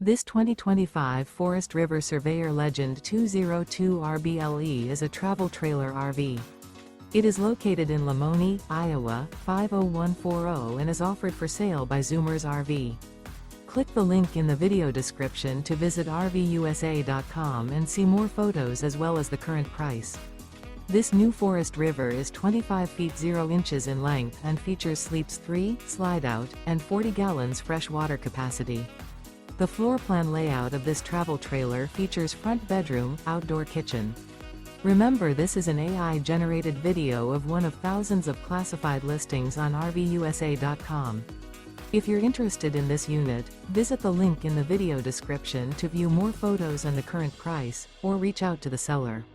This 2025 Forest River Surveyor Legend 202 RBLE is a travel trailer RV. It is located in Lamoni, Iowa, 50140 and is offered for sale by Zoomers RV. Click the link in the video description to visit RVUSA.com and see more photos as well as the current price. This new Forest River is 25 feet 0 inches in length and features sleeps 3, Slideout, and 40 gallons fresh water capacity. The floor plan layout of this travel trailer features front bedroom, outdoor kitchen. Remember, this is an AI-generated video of one of thousands of classified listings on RVUSA.com. If you're interested in this unit, visit the link in the video description to view more photos and the current price, or reach out to the seller.